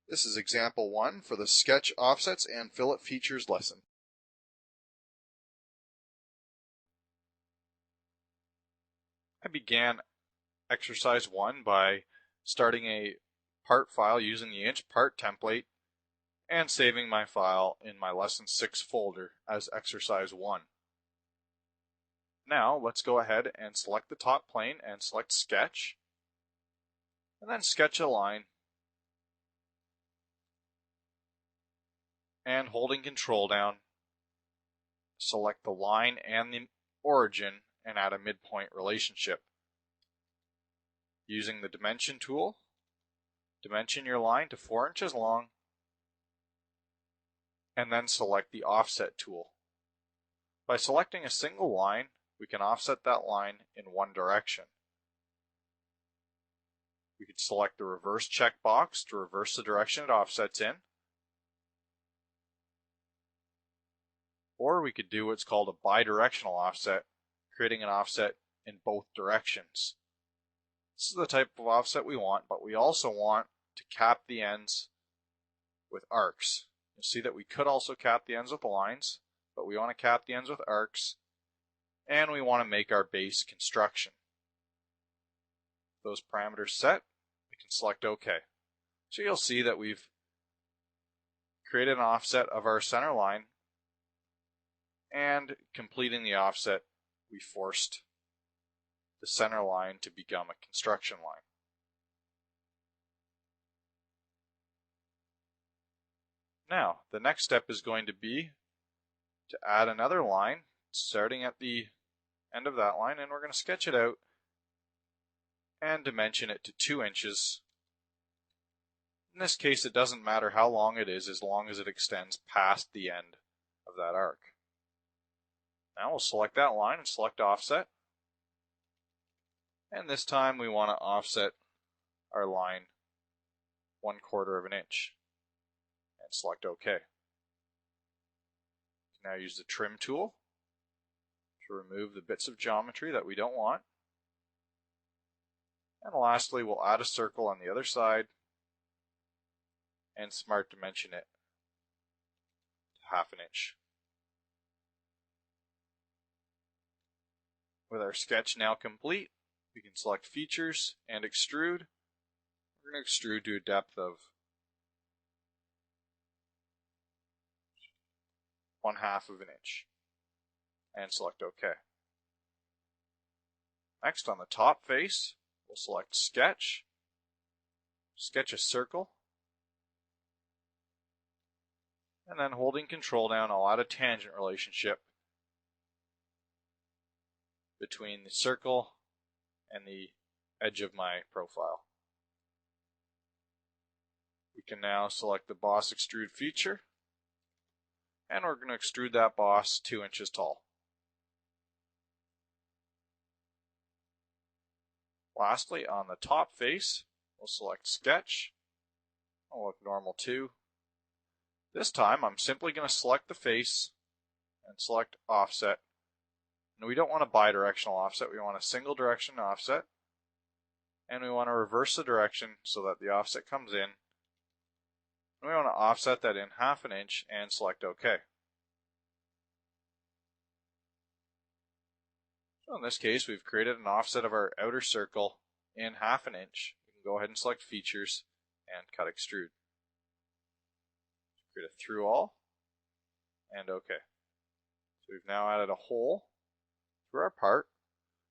This is example 1 for the sketch offsets and fillet features lesson. I began exercise 1 by starting a part file using the inch part template and saving my file in my lesson 6 folder as exercise 1. Now let's go ahead and select the top plane and select sketch, and then sketch a line, and holding control down, select the line and the origin and add a midpoint relationship. Using the dimension tool, dimension your line to 4 inches long, and then select the offset tool. By selecting a single line, we can offset that line in one direction. We could select the reverse checkbox to reverse the direction it offsets in, or we could do what's called a bidirectional offset, creating an offset in both directions. This is the type of offset we want, but we also want to cap the ends with arcs. You'll see that we could also cap the ends with lines, but we want to cap the ends with arcs, and we want to make our base construction. Those parameters set, we can select OK. So you'll see that we've created an offset of our center line, and completing the offset, we forced the center line to become a construction line. Now, the next step is going to be to add another line starting at the end of that line, and we're going to sketch it out and dimension it to 2 inches. In this case, it doesn't matter how long it is as long as it extends past the end of that arc. Now we'll select that line and select offset, and this time we want to offset our line 1/4 of an inch and select OK. Now use the trim tool to remove the bits of geometry that we don't want. And lastly, we'll add a circle on the other side and smart dimension it to 1/2 inch. With our sketch now complete, we can select features and extrude. We're going to extrude to a depth of 1/2 of an inch and select OK. Next, on the top face, we'll select sketch, sketch a circle, and then holding control down, I'll add a tangent relationship between the circle and the edge of my profile. We can now select the boss extrude feature, and we're going to extrude that boss 2 inches tall. Lastly, on the top face, we'll select sketch. I'll look normal too. This time I'm simply going to select the face and select offset. And we don't want a bidirectional offset, we want a single direction offset. And we want to reverse the direction so that the offset comes in. And we want to offset that in 1/2 inch and select OK. So in this case, we've created an offset of our outer circle in 1/2 inch. We can go ahead and select features and cut extrude. Create a through all and OK. So we've now added a hole through our part.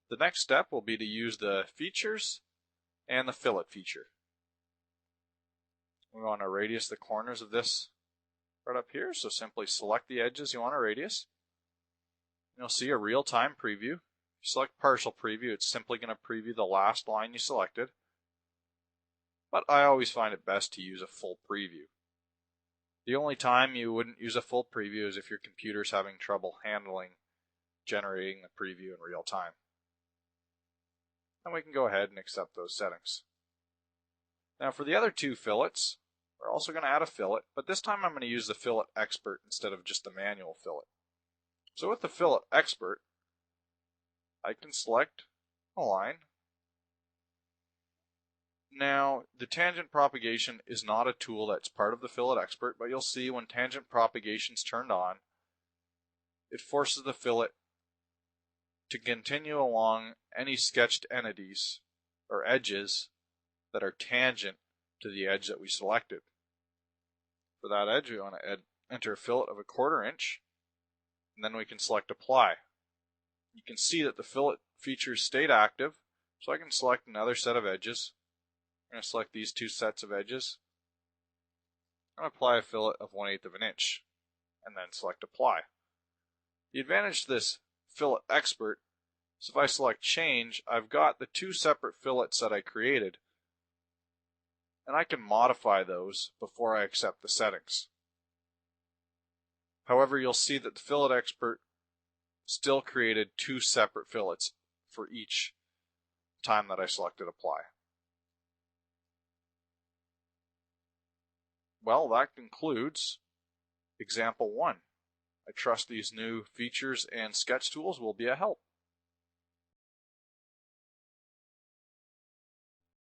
The next step will be to use the features and the fillet feature. We want to radius the corners of this right up here, so simply select the edges you want to radius. You'll see a real-time preview. If you select partial preview, it's simply going to preview the last line you selected. But I always find it best to use a full preview. The only time you wouldn't use a full preview is if your computer's having trouble handling generating the preview in real time. And we can go ahead and accept those settings. Now for the other 2 fillets, we're also going to add a fillet, but this time I'm going to use the Fillet Expert instead of just the manual fillet. So with the Fillet Expert, I can select a line, Now, the tangent propagation is not a tool that's part of the Fillet Expert, but you'll see when tangent propagation is turned on, it forces the fillet to continue along any sketched entities or edges that are tangent to the edge that we selected. For that edge, we want to enter a fillet of 1/4 inch, and then we can select Apply. You can see that the fillet features stayed active, so I can select another set of edges. I'm going to select these 2 sets of edges and apply a fillet of 1/8 of an inch, and then select Apply. The advantage to this Fillet Expert is if I select Change, I've got the 2 separate fillets that I created, and I can modify those before I accept the settings. However, you'll see that the Fillet Expert still created 2 separate fillets for each time that I selected Apply. Well, that concludes example 1. I trust these new features and sketch tools will be a help.